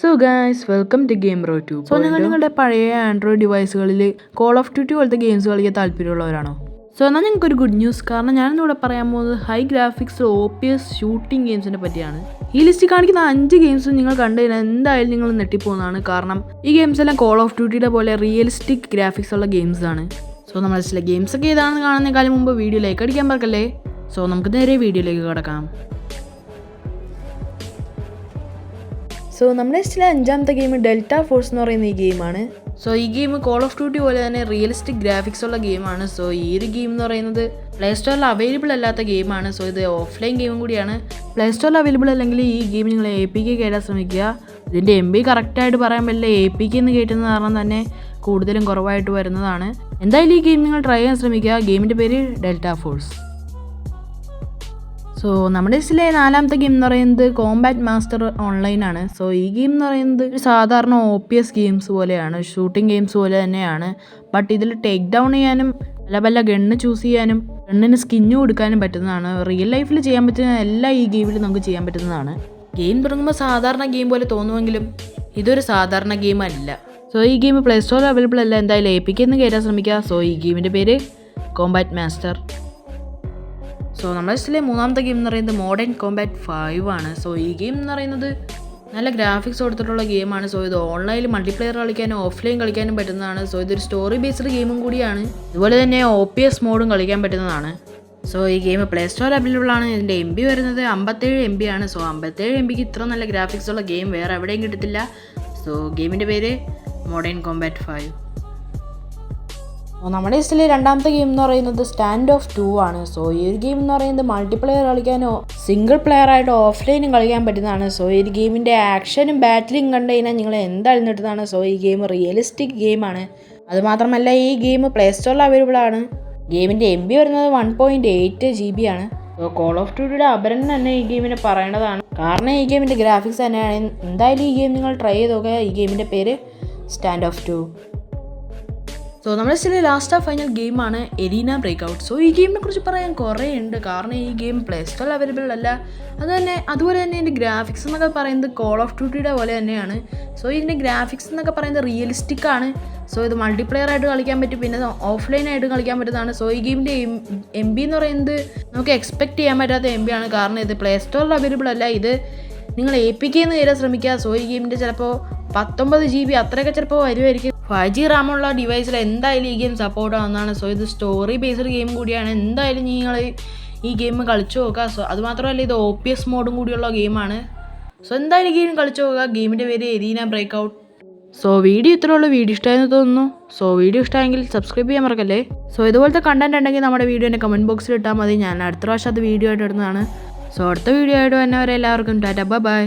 So guys welcome to game row 2. So നിങ്ങളുടെ പഴയ Android ഡിവൈസുകളിൽ കോൾ ഓഫ് ഡ്യൂട്ടി പോലത്തെ ഗെയിംസ് കളിക്കാൻ താല്പര്യമുള്ളവരാണോ? സോ എന്നാൽ ഞങ്ങൾക്കൊരു ഗുഡ് ന്യൂസ്, കാരണം ഞാനിന്നിവിടെ പറയാൻ പോകുന്നത് ഹൈ ഗ്രാഫിക്സ് OPS ഷൂട്ടിംഗ് ഗെയിംസിനെ പറ്റിയാണ്. ഈ ലിസ്റ്റ് കാണിക്കുന്ന 5 ഗെയിംസും നിങ്ങൾ കണ്ടു കഴിഞ്ഞാൽ എന്തായാലും നിങ്ങൾ ഞെട്ടിപ്പോകുന്നതാണ്. കാരണം ഈ ഗെയിംസ് എല്ലാം കോൾ ഓഫ് ഡ്യൂട്ടിയുടെ പോലെ റിയലിസ്റ്റിക് ഗ്രാഫിക്സ് ഉള്ള ഗെയിംസ് ആണ്. സോ നമ്മൾ ചില ഗെയിംസ് ഒക്കെ ഏതാണെന്ന് കാണുന്നതിനേക്കാളും മുമ്പ് വീഡിയോ ലൈക്ക് അടിക്കാൻ മറക്കല്ലേ. സോ നമുക്ക് നേരെ വീഡിയോയിലേക്ക് കിടക്കാം. സോ നമ്മുടെ ലിസ്റ്റിലെ 5ാമത്തെ ഗെയിം ഡെൽറ്റ ഫോഴ്സ് എന്ന് പറയുന്ന ഈ ഗെയിമാണ്. സോ ഈ ഗെയിം കോൾ ഓഫ് ഡ്യൂട്ടി പോലെ തന്നെ റിയലിസ്റ്റിക് ഗ്രാഫിക്സ് ഉള്ള ഗെയിമാണ്. സോ ഈ ഒരു ഗെയിം എന്ന് പറയുന്നത് പ്ലേ സ്റ്റോറിൽ അവൈലബിൾ അല്ലാത്ത ഗെയിമാണ്. സോ ഇത് ഓഫ്ലൈൻ ഗെയിമും കൂടിയാണ്. പ്ലേ സ്റ്റോറിൽ അവൈലബിൾ അല്ലെങ്കിൽ ഈ ഗെയിം നിങ്ങൾ APK കയറ്റാൻ ശ്രമിക്കുക. ഇതിൻ്റെ MB കറക്റ്റായിട്ട് പറയാൻ പറ്റില്ല. APK എന്ന് കയറ്റുന്ന കാരണം തന്നെ കൂടുതലും കുറവായിട്ട് വരുന്നതാണ്. എന്തായാലും ഈ ഗെയിം നിങ്ങൾ ട്രൈ ചെയ്യാൻ ശ്രമിക്കുക. ഗെയിമിൻ്റെ പേര് ഡെൽറ്റ ഫോഴ്സ്. സോ നമ്മുടെ ലിസ്റ്റിലെ 4ാമത്തെ ഗെയിം എന്ന് പറയുന്നത് കോമ്പാറ്റ് മാസ്റ്റർ ഓൺലൈൻ ആണ്. സോ ഈ ഗെയിം എന്ന് പറയുന്നത് ഒരു സാധാരണ OPS ഗെയിംസ് പോലെയാണ്, ഷൂട്ടിംഗ് ഗെയിംസ് പോലെ തന്നെയാണ്. ബട്ട് ഇതിൽ ടേക്ക് ഡൗൺ ചെയ്യാനും പല ഗണ്ണ് ചൂസ് ചെയ്യാനും ഗണ്ണിന് സ്കിന്നു കൊടുക്കാനും പറ്റുന്നതാണ്. റിയൽ ലൈഫിൽ ചെയ്യാൻ പറ്റുന്ന എല്ലാം ഈ ഗെയിമിൽ നമുക്ക് ചെയ്യാൻ പറ്റുന്നതാണ്. ഗെയിം തുടങ്ങുമ്പോൾ സാധാരണ ഗെയിം പോലെ തോന്നുമെങ്കിലും ഇതൊരു സാധാരണ ഗെയിം അല്ല. സോ ഈ ഗെയിം പ്ലേ സ്റ്റോറിൽ അവൈലബിൾ അല്ല. എന്തായാലും APK എന്ന് കയറ്റാൻ ശ്രമിക്കുക. സോ ഈ ഗെയിമിൻ്റെ പേര് കോമ്പാറ്റ് മാസ്റ്റർ. സോ നമ്മുടെ ലിസ്റ്റിലെ 3ാമത്തെ ഗെയിം എന്ന് പറയുന്നത് മോഡേൺ കോമ്പാറ്റ് 5 ആണ്. സോ ഈ ഗെയിം എന്ന് പറയുന്നത് നല്ല ഗ്രാഫിക്സ് കൊടുത്തിട്ടുള്ള ഗെയിമാണ്. സോ ഇത് ഓൺലൈനിൽ മൾട്ടിപ്ലെയർ കളിക്കാനും ഓഫ്ലൈൻ കളിക്കാനും പറ്റുന്നതാണ്. സോ ഇതൊരു സ്റ്റോറി ബേസ്ഡ് ഗെയിമും കൂടിയാണ്. ഇതുപോലെ തന്നെ OPS മോഡും കളിക്കാൻ പറ്റുന്നതാണ്. സോ ഈ ഗെയിം പ്ലേ സ്റ്റോർ അവൈലബിൾ ആണ്. ഇതിൻ്റെ MB വരുന്നത് 57 MB ആണ്. സോ 57 MBക്ക് ഇത്ര നല്ല ഗ്രാഫിക്സ് ഉള്ള ഗെയിം വേറെ എവിടെയും കിട്ടത്തില്ല. സോ ഗെയിമിൻ്റെ പേര് മോഡേൺ കോമ്പാറ്റ് 5. നമ്മുടെ ലിസ്റ്റിലെ 2ാമത്തെ ഗെയിം എന്ന് പറയുന്നത് സ്റ്റാൻഡ് ഓഫ് 2 ആണ്. സോ ഈ ഒരു ഗെയിം എന്ന് പറയുന്നത് മൾട്ടിപ്ലെയർ കളിക്കാനോ സിംഗിൾ പ്ലെയർ ആയിട്ട് ഓഫ്ലൈനും കളിക്കാൻ പറ്റുന്നതാണ്. സോ ഈ ഒരു ഗെയിമിൻ്റെ ആക്ഷനും ബാറ്റിലും കണ്ടു കഴിഞ്ഞാൽ നിങ്ങൾ എന്തായാലും കിട്ടുന്നതാണ്. സോ ഈ ഗെയിം റിയലിസ്റ്റിക് ഗെയിമാണ്. അതുമാത്രമല്ല ഈ ഗെയിം പ്ലേ സ്റ്റോറിൽ അവൈലബിൾ ആണ്. ഗെയിമിൻ്റെ MB വരുന്നത് 1.8 GB ആണ്. സോ കോൾ ഓഫ് ഡ്യൂട്ടിയുടെ അപരൻ തന്നെ ഈ ഗെയിമിനെ പറയേണ്ടതാണ്. കാരണം ഈ ഗെയിമിൻ്റെ ഗ്രാഫിക്സ് തന്നെയാണ്. എന്തായാലും ഈ ഗെയിം നിങ്ങൾ ട്രൈ ചെയ്ത് നോക്കുക. ഈ ഗെയിമിൻ്റെ പേര് സ്റ്റാൻഡ് ഓഫ് 2. സോ നമ്മുടെ ലിസ്റ്റിലെ ലാസ്റ്റ് ആൻഡ് ഫൈനൽ ഗെയിമാണ് എരീന ബ്രേക്ക്ഔട്ട്. സോ ഈ ഗെയിമിനെ കുറിച്ച് പറയാൻ കുറേ ഉണ്ട്. കാരണം ഈ ഗെയിം പ്ലേ സ്റ്റോറിൽ അവൈലബിൾ അല്ല. അതുപോലെ തന്നെ ഇതിൻ്റെ ഗ്രാഫിക്സ് എന്നൊക്കെ പറയുന്നത് കോൾ ഓഫ് ഡ്യൂട്ടിയുടെ പോലെ തന്നെയാണ്. സോ ഇതിൻ്റെ ഗ്രാഫിക്സ് എന്നൊക്കെ പറയുന്നത് റിയലിസ്റ്റിക് ആണ്. സോ ഇത് മൾട്ടിപ്ലെയർ ആയിട്ട് കളിക്കാൻ പറ്റും, പിന്നെ ഓഫ്ലൈൻ ആയിട്ട് കളിക്കാൻ പറ്റുന്നതാണ്. സോ ഈ ഗെയിമിൻ്റെ MB എന്ന് പറയുന്നത് നമുക്ക് എക്സ്പെക്ട് ചെയ്യാൻ പറ്റാത്ത MB ആണ്. കാരണം ഇത് പ്ലേ സ്റ്റോറിൽ അവൈലബിൾ അല്ല. ഇത് നിങ്ങൾ APK എന്ന് കയറാൻ ശ്രമിക്കുക. സോ ഈ ഗെയിമിൻ്റെ ചിലപ്പോൾ 19 GB അത്രയൊക്കെ ചിലപ്പോൾ വരുമായിരിക്കും. 5G റാമുള്ള ഡിവൈസിൽ എന്തായാലും ഈ ഗെയിം സപ്പോർട്ട് ആവുന്നതാണ്. സോ ഇത് സ്റ്റോറി ബേസ്ഡ് ഗെയിം കൂടിയാണ്. എന്തായാലും നിങ്ങൾ ഈ ഗെയിം കളിച്ചു നോക്കുക. സോ അതുമാത്രമല്ല ഇത് OPS മോഡും കൂടിയുള്ള ഗെയിമാണ്. സോ എന്തായാലും ഗെയിം കളിച്ചു നോക്കുക. ഗെയിമിൻ്റെ പേര് എരീന ബ്രേക്ക്ഔട്ട്. സോ വീഡിയോ ഇത്രയുള്ള വീഡിയോ ഇഷ്ടമായെന്ന് തോന്നുന്നു. സോ വീഡിയോ ഇഷ്ടമായെങ്കിൽ സബ്സ്ക്രൈബ് ചെയ്യാൻ മറക്കല്ലേ. സോ ഇതുപോലത്തെ കണ്ടന്റ് ഉണ്ടെങ്കിൽ നമ്മുടെ വീഡിയോനെ കമൻറ്റ് ബോക്സിൽ ഇട്ടാൽ മതി. ഞാൻ അടുത്ത പ്രാവശ്യം അത് വീഡിയോ ആയിട്ട് ഇടുന്നതാണ്. സോ അടുത്ത വീഡിയോ ആയിട്ട് തന്നെ വരെ എല്ലാവർക്കും ടാറ്റ ബൈ.